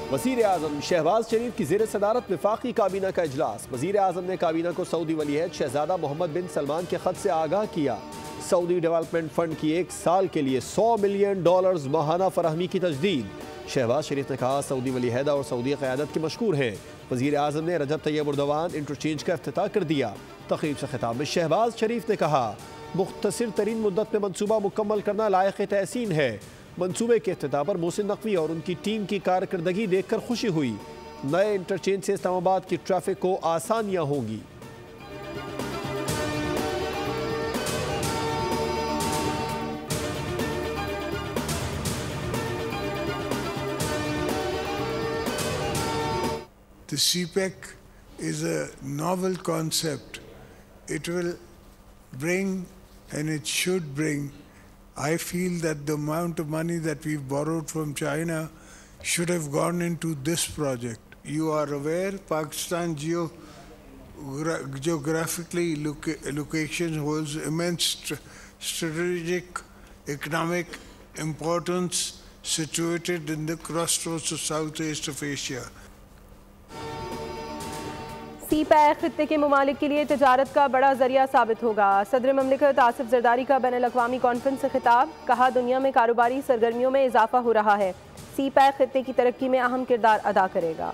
वज़ीर आज़म शहबाज शरीफ की ज़ेर सदारत वफाकी काबीना का इजलास। वज़ीर आज़म ने काबीना को सऊदी वलीअहद शहजादा मोहम्मद बिन सलमान के ख़त से आगाह किया। सऊदी डेवलपमेंट फ़ंड की 1 साल के लिए $100 मिलियन माहाना फराहमी की तजदीद। शहबाज शरीफ ने कहा सऊदी वलीअहद और सऊदी क़यादत के मशकूर हैं। वज़ीर आज़म ने रजब तैयब एर्दोगान इंटरचेंज का इफ्तिताह कर दिया। तक़रीब से खिताब में शहबाज शरीफ ने कहा मुख्तसर तरीन मुद्दत में मनसूबा मुकम्मल करना लायक तहसीन है। मनसूबे के इफ्तिताह पर मोहसिन नकवी और उनकी टीम की कारकर्दगी देखकर खुशी हुई। नए इंटरचेंज से इस्लामाबाद की ट्रैफिक को आसानियाँ होंगी। The CPEC is a novel concept. It will bring, and it should bring, I feel that the amount of money that we've borrowed from China should have gone into this project. You are aware, Pakistan geographically location holds immense strategic economic importance, situated in the crossroads of Southeast of Asia. CPEC खित्ते के ममालिक के लिए तजारत का बड़ा जरिया साबित होगा। सदर ममलिकत आसिफ जरदारी का बैनुल-अक़वामी कॉन्फ्रेंस से खिताब। कहा दुनिया में कारोबारी सरगर्मियों में इजाफा हो रहा है। सीपैक खित्ते की तरक्की में अहम किरदार अदा करेगा।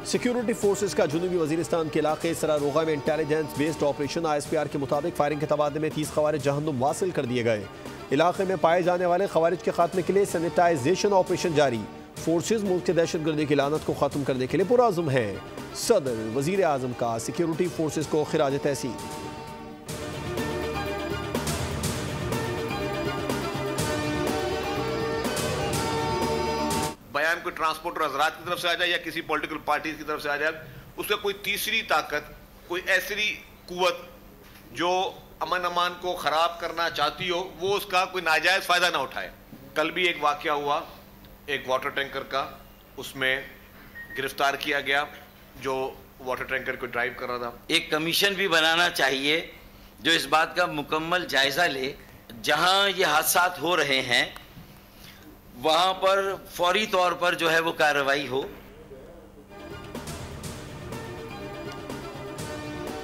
सिक्योरिटी फोर्सेस का जुनूबी वजीरिस्तान के इलाके सरारोगा में इंटेलिजेंस बेस्ड ऑपरेशन ISPR के मुताबिक फायरिंग के तबादले में 30 खवारिज जहन्नुम वासिल कर दिए गए। इलाके में पाए जाने वाले खवारिज के खात्मे के लिए सैनिटाइजेशन ऑपरेशन जारी। फोर्सेस मुल्क के दहशतगर्दी की लानत को खत्म करने के लिए पुरअज़्म है। सदर वजीर आज़म का सिक्योरिटी फोर्सेस को खिराज तहसीन। बयान कोई ट्रांसपोर्टर हजरात की तरफ से आ जाए या किसी पॉलिटिकल पार्टी की तरफ से आ जाए, उसका कोई तीसरी ताकत, कोई ऐसी कुव्वत जो अमन अमान को ख़राब करना चाहती हो, वो उसका कोई नाजायज़ फ़ायदा ना उठाए। कल भी एक वाक़या हुआ एक वाटर टैंकर का, उसमें गिरफ्तार किया गया जो वाटर टैंकर को ड्राइव कर रहा था। एक कमीशन भी बनाना चाहिए जो इस बात का मुकम्मल जायज़ा ले, जहां ये हादसात हो रहे हैं वहां पर फौरी तौर पर जो है वो कार्रवाई हो।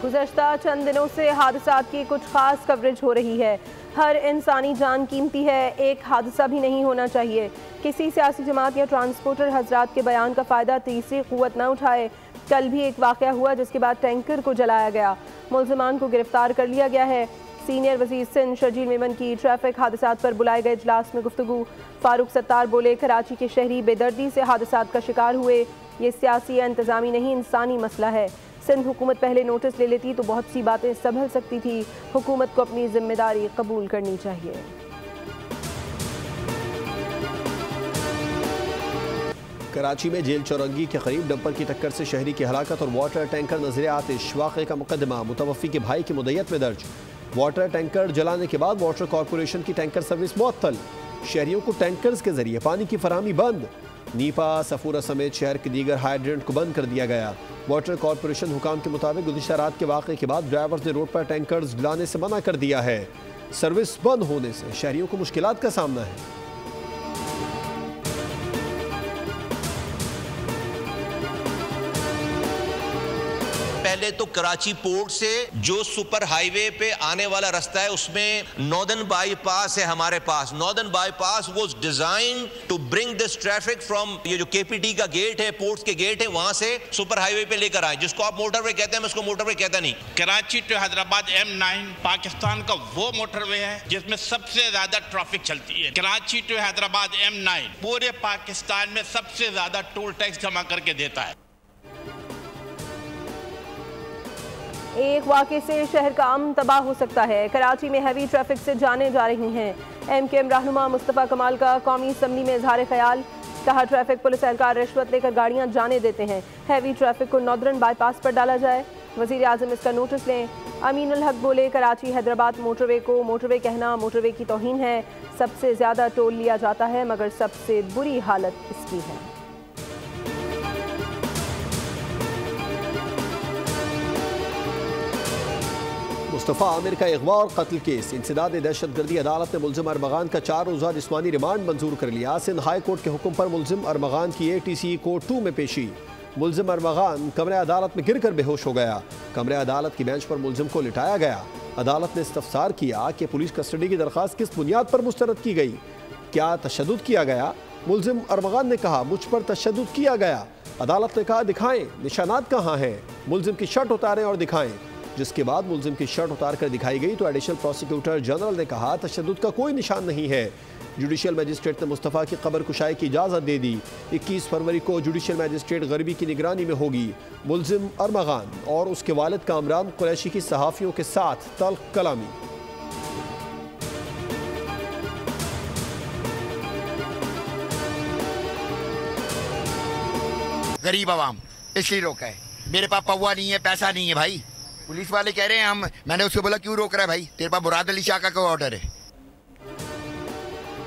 गुज़श्ता चंद दिनों से हादसात की कुछ खास कवरेज हो रही है। हर इंसानी जान कीमती है, एक हादसा भी नहीं होना चाहिए। किसी सियासी जमात या ट्रांसपोर्टर हजरात के बयान का फ़ायदा तीसरी क़ुव्वत न उठाए। कल भी एक वाक़या हुआ जिसके बाद टैंकर को जलाया गया। मुल्ज़िमान को गिरफ्तार कर लिया गया है। सीनियर वज़ीर सिंध शर्जील मेमन की ट्रैफिक हादसात पर बुलाए गए इजलास में गुफ्तगू। फारूक सत्तार बोले कराची के शहरी बेदर्दी से हादसात का शिकार हुए। ये सियासी या इंतज़ामी नहीं, इंसानी मसला है। सिंध हुकूमत पहले नोटिस ले लेती तो बहुत सी बातें संभल सकती थी। हुकूमत को अपनी जिम्मेदारी कबूल करनी चाहिए। कराची में जेल चौरंगी के करीब डंपर की टक्कर से शहरी की हलाकत और वाटर टैंकर नजर आतिश। वाक़े का मुकदमा मुतवफ़ी के भाई की मुद्दत में दर्ज। वाटर टैंकर जलाने के बाद वाटर कॉरपोरेशन की टैंकर सर्विस मुअत्तल। शहरियों को टैंकर्स के जरिए पानी की फराहमी बंद। नीपा सफूरा समेत शहर के दीगर हाइड्रेंट को बंद कर दिया गया। वाटर कॉरपोरेशन हुकाम के मुताबिक गुज़िश्ता रात के वाक़े के बाद ड्राइवर्स ने रोड पर टैंकर्स लाने से मना कर दिया है। सर्विस बंद होने से शहरियों को मुश्किलात का सामना है। पहले तो कराची पोर्ट से जो सुपर हाईवे पे आने वाला रास्ता है उसमें नॉर्दर्न बाईपास है हमारे पास। Northern bypass was design to bring this traffic from ये जो केपीटी का गेट है, पोर्ट्स के गेट है, वहां से सुपर हाईवे पे लेकर आए, जिसको आप मोटरवे कहते हैं, मैं उसको मोटरवे कहता नहीं। कराची टू हैदराबाद M9 पाकिस्तान का वो मोटरवे है जिसमें सबसे ज्यादा ट्रैफिक चलती है। कराची टू हैदराबाद M9 पूरे पाकिस्तान में सबसे ज्यादा टोल टैक्स जमा करके देता है। एक वाक़े से शहर का अमन तबाह हो सकता है। कराची में हैवी ट्रैफिक से जाने जा रही हैं। MKM रहनुमा मुस्तफ़ा कमाल का कौमी असम्बली में इजहार ख्याल। कहा ट्रैफिक पुलिस एहलकार रिश्वत लेकर गाड़ियां जाने देते हैं। हैवी ट्रैफिक को नॉर्दर्न बाईपास पर डाला जाए। वज़ीर आज़म इसका नोटिस लें। अमीनुल हक बोले कराची हैदराबाद मोटरवे को मोटरवे कहना मोटरवे की तौहीन है। सबसे ज़्यादा टोल लिया जाता है मगर सबसे बुरी हालत इसकी है। मुस्तफ़ा आमिर का अगवा और कत्ल केस, इंसदाद दहशतगर्दी। अदालत ने मुलजिम अरमगान का 4 रोज़ा जिस्मानी रिमांड मंजूर कर लिया। सिंध हाई कोर्ट के हुक्म पर मुलजिम अरमगान की ATC कोर्ट 2 में पेशी। मुलजिम अरमगान कमरे अदालत में गिरकर बेहोश हो गया। कमरे अदालत की बेंच पर मुलजिम को लिटाया गया। अदालत ने इस्तफसार किया कि पुलिस कस्टडी की दरख्वास्त किस बुनियाद पर मुस्तरद की गई, क्या तशद्दुद किया गया। मुलजिम अरमगान ने कहा मुझ पर तशद्दुद किया गया। अदालत ने कहा दिखाएं, निशानात कहाँ हैं। मुलजिम की शर्ट उतारें और दिखाएं। जिसके बाद मुलजिम की शर्ट उतार कर दिखाई गई तो एडिशनल प्रोसिक्यूटर जनरल ने कहा तशद्दुद का कोई निशान नहीं है। जुडिशियल मजिस्ट्रेट ने मुस्तफ़ा की कब्र कुशाई की इजाज़त दे दी। 21 फरवरी को जुडिशियल मजिस्ट्रेट गरबी की निगरानी में होगी। मुलजिम अरमगान और उसके वालिद कामरान कुरैशी की सहाफ़ियों के साथ तल्ख कलामी। गरीब आवाम इसलिए रोका है, मेरे पास पौवा नहीं है, पैसा नहीं है भाई। पुलिस वाले कह रहे हैं मैंने उसको बोला क्यों रोक रहा है भाई, तेरे पास मुराद अली शाह का कोई ऑर्डर है।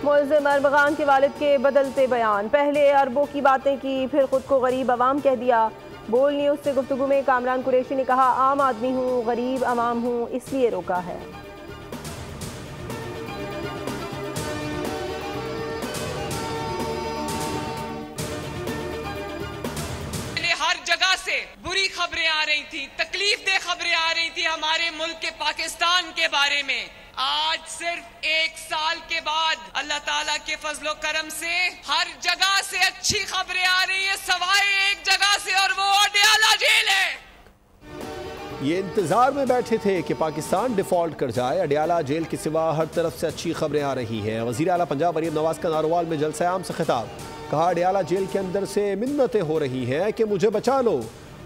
मुलजिम अरमगान के वालिद के बदलते बयान, पहले अरबों की बातें की, फिर खुद को गरीब आवाम कह दिया। बोल न्यूज़ से गुफ्तगू में कामरान कुरैशी ने कहा आम आदमी हूँ, गरीब आवाम हूँ, इसलिए रोका है। हर जगह से बुरी खबरें आ रही थी, तकलीफ दे खबरें आ रही थी हमारे मुल्क के पाकिस्तान के बारे में। आज सिर्फ 1 साल के बाद अल्लाह ताला के फजलो करम से हर जगह से अच्छी खबरें आ रही है, सवाए एक जगह से, और वो अडयाला जेल है। ये इंतजार में बैठे थे कि पाकिस्तान डिफॉल्ट कर जाए। अडयाला जेल के सिवा हर तरफ से अच्छी खबरें आ रही हैं। वज़ीर आला पंजाब मरीम नवाज का नारोवाल में जलसा आम से खिताब, कहा अडयाला जेल के अंदर से मिन्नतें हो रही हैं कि मुझे बचा लो,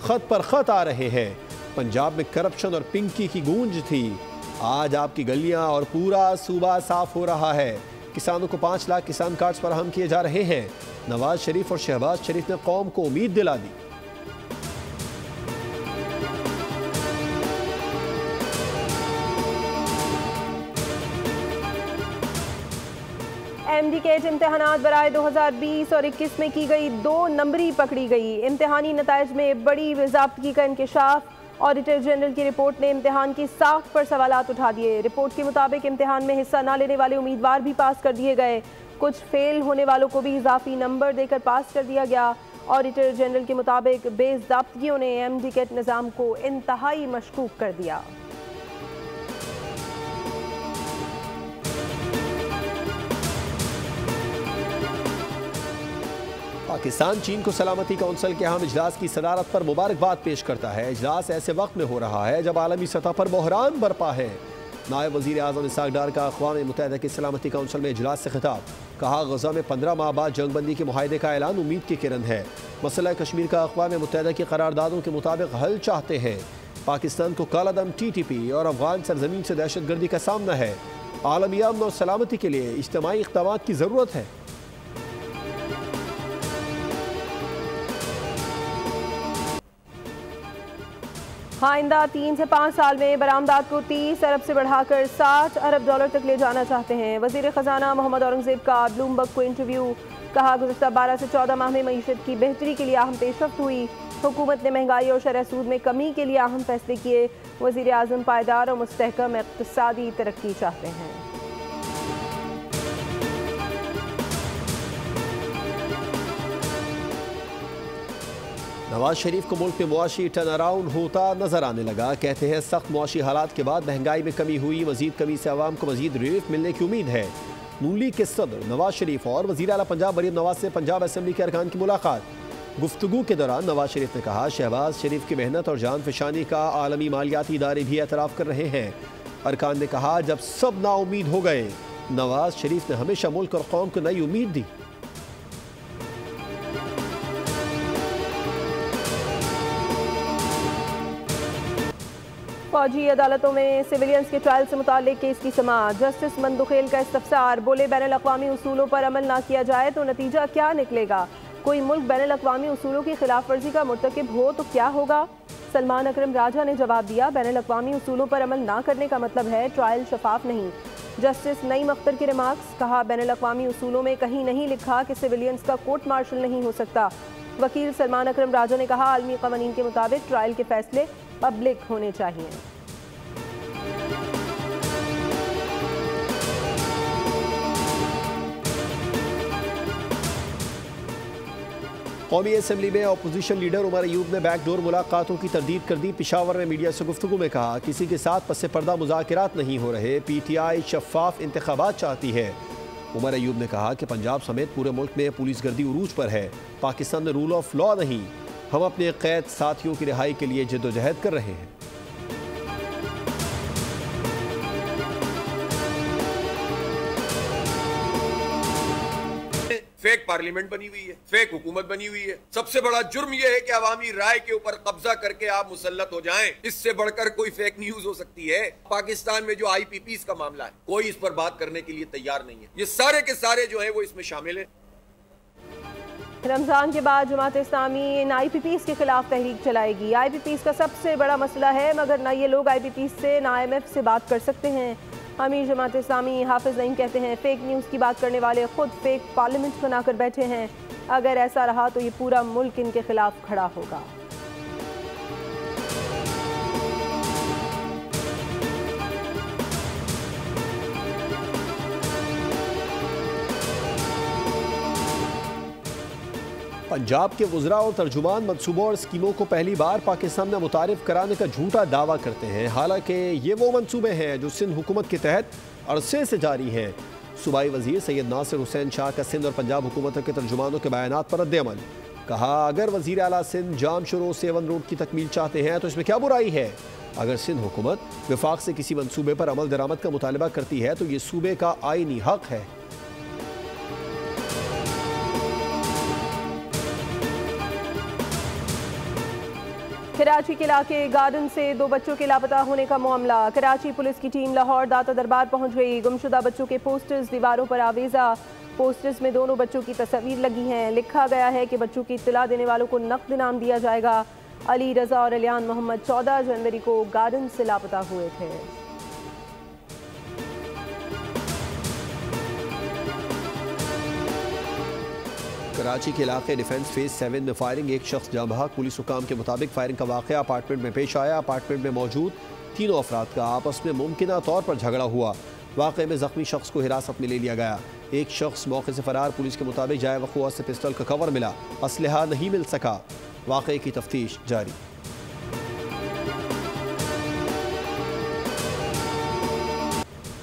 खत पर खत आ रहे हैं। पंजाब में करप्शन और पिंकी की गूंज थी, आज आपकी गलियां और पूरा सूबा साफ हो रहा है। किसानों को 5 लाख किसान कार्ड्स फराहम किए जा रहे हैं। नवाज शरीफ और शहबाज शरीफ ने कौम को उम्मीद दिला दी। MDCAT इम्तहानात बराए 2020 और 21 में की गई 2 नंबरी पकड़ी गई। इम्तहानी नताइज में बड़ी ज़ाब्तगी का इंकशाफ। ऑडिटर जनरल की रिपोर्ट ने इम्तहान की साख पर सवालात उठा दिए। रिपोर्ट के मुताबिक इम्तहान में हिस्सा न लेने वाले उम्मीदवार भी पास कर दिए गए। कुछ फेल होने वालों को भी इजाफी नंबर देकर पास कर दिया गया। ऑडिटर जनरल के मुताबिक बेज़ाब्तगियों ने MDCAT निज़ाम को इंतहाई मशकूक कर दिया। पाकिस्तान चीन को सलामती कौंसिल के अहम इजलास की सदारत पर मुबारकबाद पेश करता है। इजलास ऐसे वक्त में हो रहा है जब आलमी सतह पर बहरान बरपा है। नायब वज़ीर आज़म इसहाक़ डार का अक़वाम मुत्तहिदा की सलामती कौंसिल में इजलास से खिताब, कहा गज़ा में 15 माह बाद जंगबंदी के मुआहदे का ऐलान उम्मीद की किरण है। मसला कश्मीर का अक़वाम मुत्तहिदा की करारदादों के मुताबिक हल चाहते हैं। पाकिस्तान को कालादम TTP और अफगान सरजमीन से दहशतगर्दी का सामना है। आलमी अमन और सलामती के लिए इज्तिमाई इक़दामात की ज़रूरत है। आइंदा 3 से 5 साल में बरामदात को 30 अरब से बढ़ाकर 60 अरब डॉलर तक ले जाना चाहते हैं। वज़ीर ख़जाना मोहम्मद औरंगज़ेब का ब्लूमबर्ग को इंटरव्यू, कहा गुज़श्ता 12 से 14 माह में मईशत की बेहतरी के लिए अहम पेशरफ्त हुई। हुकूमत ने महंगाई और शरह सूद में कमी के लिए अहम फैसले किए। वज़ीर आज़म पायदार और मुस्तहकम इक़्तिसादी तरक्की चाहते हैं। नवाज शरीफ को मुल्क में मुआशी टर्न अराउंड होता नजर आने लगा। कहते हैं सख्त मुआशी हालात के बाद महंगाई में कमी हुई, मजीद कमी से आवाम को मजीद रिलीफ मिलने की उम्मीद है। नून लीग के सदर नवाज शरीफ और वज़ीर आला पंजाब मरीम नवाज से पंजाब असम्बली के अरकान की मुलाकात। गुफ्तगू के दौरान नवाज शरीफ ने कहा शहबाज शरीफ की मेहनत और जान फिशानी का आलमी मालियाती इदारे भी एतराफ़ कर रहे हैं। अरकान ने कहा जब सब नाउमीद हो गए, नवाज शरीफ ने हमेशा मुल्क और कौम को नई उम्मीद दी। फौजी अदालतों में सिविलियंस के ट्रायल से मुताल्लिक केस की समाअत। जस्टिस मंदुखेल का इस्तफसार, बोले बैनुल अक़वामी उसूलों पर अमल ना किया जाए तो नतीजा क्या निकलेगा। कोई मुल्क बैनुल अक़वामी उसूलों की खिलाफ वर्जी का मुर्तकिब हो तो क्या होगा। सलमान अकरम राजा ने जवाब दिया, बैनुल अक़वामी उसूलों पर अमल ना करने का मतलब है ट्रायल शफाफ नहीं। जस्टिस नईम अख्तर के रिमार्क्स, कहा बैनुल अक़वामी उसूलों में कहीं नहीं लिखा कि सिविलियंस का कोर्ट मार्शल नहीं हो सकता। वकील सलमान अकरम राजा ने कहा आलमी क़वानीन के मुताबिक ट्रायल के फैसले पब्लिक होने चाहिए। कौमी असम्बली में अपोजिशन लीडर उमर अयूब ने बैकडोर मुलाकातों की तरदीद कर दी। पेशावर में मीडिया से गुफ्तगू में कहा, किसी के साथ पस पर्दा मुज़ाकिरात नहीं हो रहे, PTI शफाफ इंतखाबात चाहती है। उमर अयूब ने कहा कि पंजाब समेत पूरे मुल्क में पुलिस गर्दी उरूज पर है। पाकिस्तान में रूल ऑफ लॉ नहीं, हम अपने कैद साथियों की रिहाई के लिए जद्दोजहद कर रहे हैं। फेक पार्लियामेंट बनी हुई है, फेक हुकूमत बनी हुई है। सबसे बड़ा जुर्म यह है कि अवामी राय के ऊपर कब्जा करके आप मुसल्लत हो जाएं। इससे बढ़कर कोई फेक न्यूज हो सकती है? पाकिस्तान में जो IPPs का मामला है, कोई इस पर बात करने के लिए तैयार नहीं है। ये सारे के सारे जो है वो इसमें शामिल है। रमजान के बाद जमात इस्लामी इन IPPs के खिलाफ तहरीक चलाएगी। IPPs का सबसे बड़ा मसला है, मगर ना ये लोग IPPs से ना IMF से बात कर सकते हैं। अमीर जमात इस्लामी हाफिज नईम कहते हैं, फेक न्यूज़ की बात करने वाले खुद फेक पार्लियामेंट बनाकर बैठे हैं। अगर ऐसा रहा तो ये पूरा मुल्क इनके खिलाफ खड़ा होगा। पंजाब के वज़रा और तर्जुमान मनसूबों और स्कीमों को पहली बार पाकिस्तान में मुतारिफ कराने का झूठा दावा करते हैं। हालांकि ये वो मनसूबे हैं जो सिंध हुकूमत के तहत अरसे से जारी हैं। सूबाई वज़ीर सैयद नासिर हुसैन शाह का सिंध और पंजाब हुकूमतों के तर्जुमानों के बयानात पर रद्द-ए-अमल। कहा, अगर वज़ीर आला सिंध जाम शुरू सेवन रोड की तकमील चाहते हैं तो इसमें क्या बुराई है? अगर सिंध हुकूमत विफाक से किसी मनसूबे पर अमल दरामद का मुतालबा करती है तो ये सूबे का आईनी हक है। कराची के इलाके गार्डन से 2 बच्चों के लापता होने का मामला। कराची पुलिस की टीम लाहौर दाता दरबार पहुंच गई। गुमशुदा बच्चों के पोस्टर्स दीवारों पर आवेजा। पोस्टर्स में दोनों बच्चों की तस्वीर लगी हैं। लिखा गया है कि बच्चों की इत्तला देने वालों को नकद इनाम दिया जाएगा। अली रजा और अलियान मोहम्मद 14 जनवरी को गार्डन से लापता हुए थे। कराची के इलाके डिफेंस फेज 7 में फायरिंग, एक शख्स जाँ बहक। पुलिस हुकाम के मुताबिक फायरिंग का वाक़या अपार्टमेंट में पेश आया। अपार्टमेंट में मौजूद तीनों अफराद का आपस में मुमकिना तौर पर झगड़ा हुआ। वाक़े में जख्मी शख्स को हिरासत में ले लिया गया। एक शख्स मौके से फरार। पुलिस के मुताबिक जाए वक़ुआ से पिस्टल का कवर मिला, असलहा नहीं मिल सका। वाक़े की तफ्तीश जारी।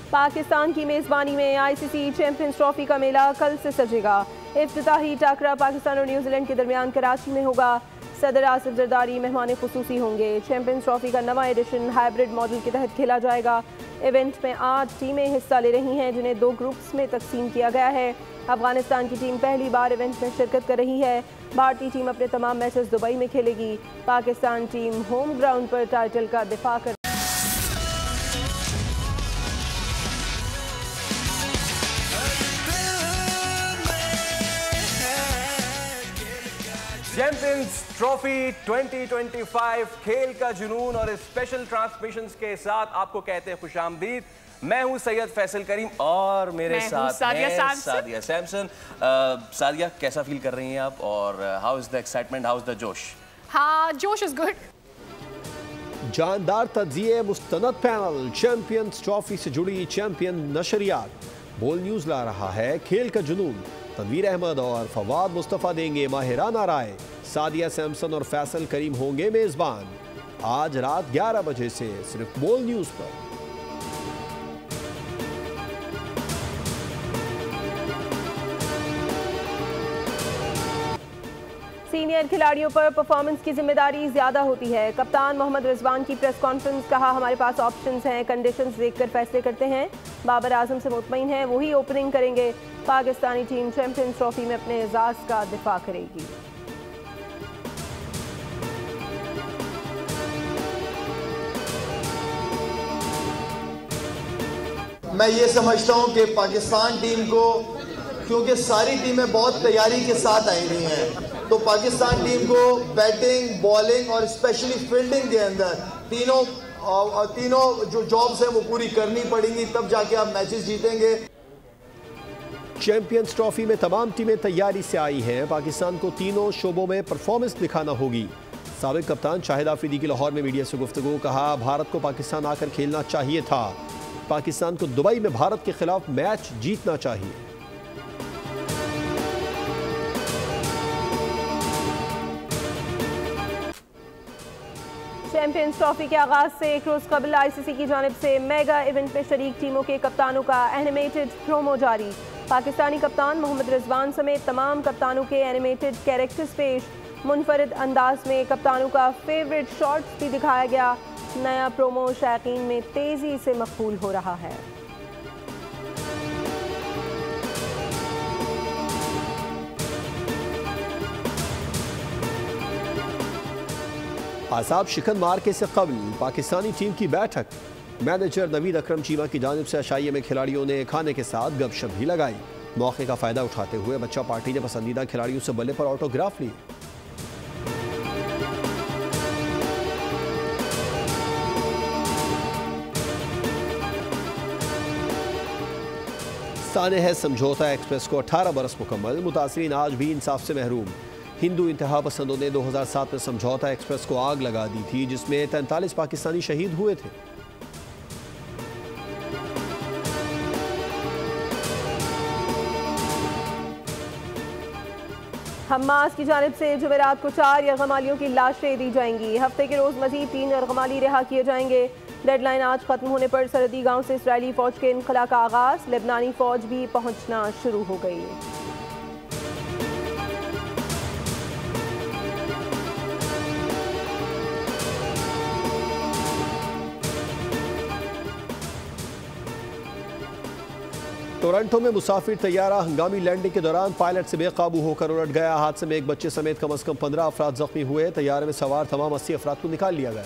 पाकिस्तान की मेज़बानी में ICC चैंपियंस ट्रॉफी का मेला कल से सजेगा। इफ्तिताही टाकरा पाकिस्तान और न्यूजीलैंड के दरमियान कराची में होगा। सदर आसिफ जरदारी मेहमान खुसूसी होंगे। चैंपियंस ट्रॉफी का नवा एडिशन हाइब्रिड मॉडल के तहत खेला जाएगा। इवेंट में 8 टीमें हिस्सा ले रही हैं, जिन्हें 2 ग्रुप्स में तकसीम किया गया है। अफगानिस्तान की टीम पहली बार इवेंट में शिरकत कर रही है। भारतीय टीम अपने तमाम मैचेस दुबई में खेलेगी। पाकिस्तान टीम होम ग्राउंड पर टाइटल का दिफा कर चैंपियंस ट्रॉफी 2025 खेल का जुनून और स्पेशल ट्रांसमिशंस के साथ आपको कहते हैं खुशामदीद। मैं हूं सैयद फैसल करीम और मेरे साथ सादिया सैमसन। सादिया, कैसा फील कर रही हैं आप और how is the excitement, how is the जोश? हाँ, जोश इज गुड। जानदार तज्जिए मुस्तनद पैनल चैंपियंस ट्रॉफी से जुड़ी चैंपियन नशरियात। बोल न्यूज़ ला रहा है खेल का जुनून। तनवीर अहमद और फवाद मुस्तफ़ा देंगे माहिराना राय। सादिया सैमसन और फैसल करीम होंगे मेज़बान। आज रात 11 बजे से सिर्फ बोल न्यूज़ पर। सीनियर खिलाड़ियों पर परफॉर्मेंस की जिम्मेदारी ज़्यादा होती है। कप्तान मोहम्मद रिजवान की प्रेस कॉन्फ्रेंस। कहा, हमारे पास ऑप्शंस हैं, कंडीशंस देखकर फैसले करते हैं। बाबर आजम से मुतमईन हैं, वही ओपनिंग करेंगे। पाकिस्तानी टीम चैंपियंस ट्रॉफी में अपने एजाज का दिफा करेगी। मैं ये समझता हूँ कि पाकिस्तान टीम को, क्योंकि सारी टीमें बहुत तैयारी के साथ आई हुई हैं, तो पाकिस्तान टीम को बैटिंग, बॉलिंग और स्पेशली फील्डिंग के अंदर तीनों जो जॉब्स हैं वो पूरी करनी पड़ेंगी, तब जाके आप मैचेस जीतेंगे। चैंपियंस ट्रॉफी में तमाम टीमें तैयारी से आई हैं। पाकिस्तान को तीनों शोबों में परफॉर्मेंस दिखाना होगी। साबिक कप्तान शाहिद आफरीदी की लाहौर में मीडिया से गुफ्तगू। कहा, भारत को पाकिस्तान आकर खेलना चाहिए था। पाकिस्तान को दुबई में भारत के खिलाफ मैच जीतना चाहिए। चैंपियंस ट्रॉफी के आगाज से एक रोज कबल आईसीसी की जानिब से मेगा इवेंट में शरीक टीमों के कप्तानों का एनिमेटेड प्रोमो जारी। पाकिस्तानी कप्तान मोहम्मद रिजवान समेत तमाम कप्तानों के एनिमेटेड कैरेक्टर्स पेश। मुनफरिद अंदाज में कप्तानों का फेवरेट शॉट्स भी दिखाया गया। नया प्रोमो शायकीन में तेजी से मकबूल हो रहा है। आसाब शिकन मार्के से कबल पाकिस्तानी टीम की बैठक। मैनेजर नवीद अकरम चीमा की जानिब से अशाइये में खिलाड़ियों ने खाने के साथ गपशप भी लगाई। मौके का फ़ायदा उठाते हुए बच्चा पार्टी ने पसंदीदा खिलाड़ियों से बल्ले पर ऑटोग्राफ लिए। सानेह समझौता एक्सप्रेस को 18 बरस मुकम्मल, मुतासरीन आज भी इंसाफ से महरूम। हिंदू इंतहा पसंदों ने 2007 में समझौता एक्सप्रेस को आग लगा दी थी, जिसमें 43 पाकिस्तानी शहीद हुए थे। हमास की जानिब से जुमेरात को 4 यरगमालियों की लाशें दी जाएंगी। हफ्ते के रोज मजीद 3 यरगमाली रिहा किए जाएंगे। डेडलाइन आज खत्म होने पर सरहदी गांव से इसराइली फौज के इनखला का आगाज। लेबनानी फौज भी पहुंचना शुरू हो गई। टोरंटो में मुसाफिर तैयारा हंगामी लैंडिंग के दौरान पायलट से बेकाबू होकर उलट गया। हादसे में एक बच्चे समेत कम से कम 15 अफराद जख्मी हुए। तैयारे में सवार तमाम 80 अफराद को निकाल लिया गया।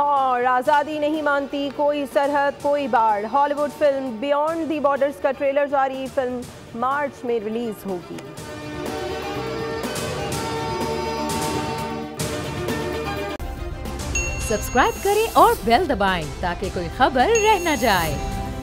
और आज़ादी नहीं मानती कोई सरहद कोई बाढ़। Hollywood film beyond the borders का ट्रेलर जारी। फिल्म मार्च में रिलीज होगी। सब्सक्राइब करें और बेल दबाएं ताकि कोई खबर रह न जाए।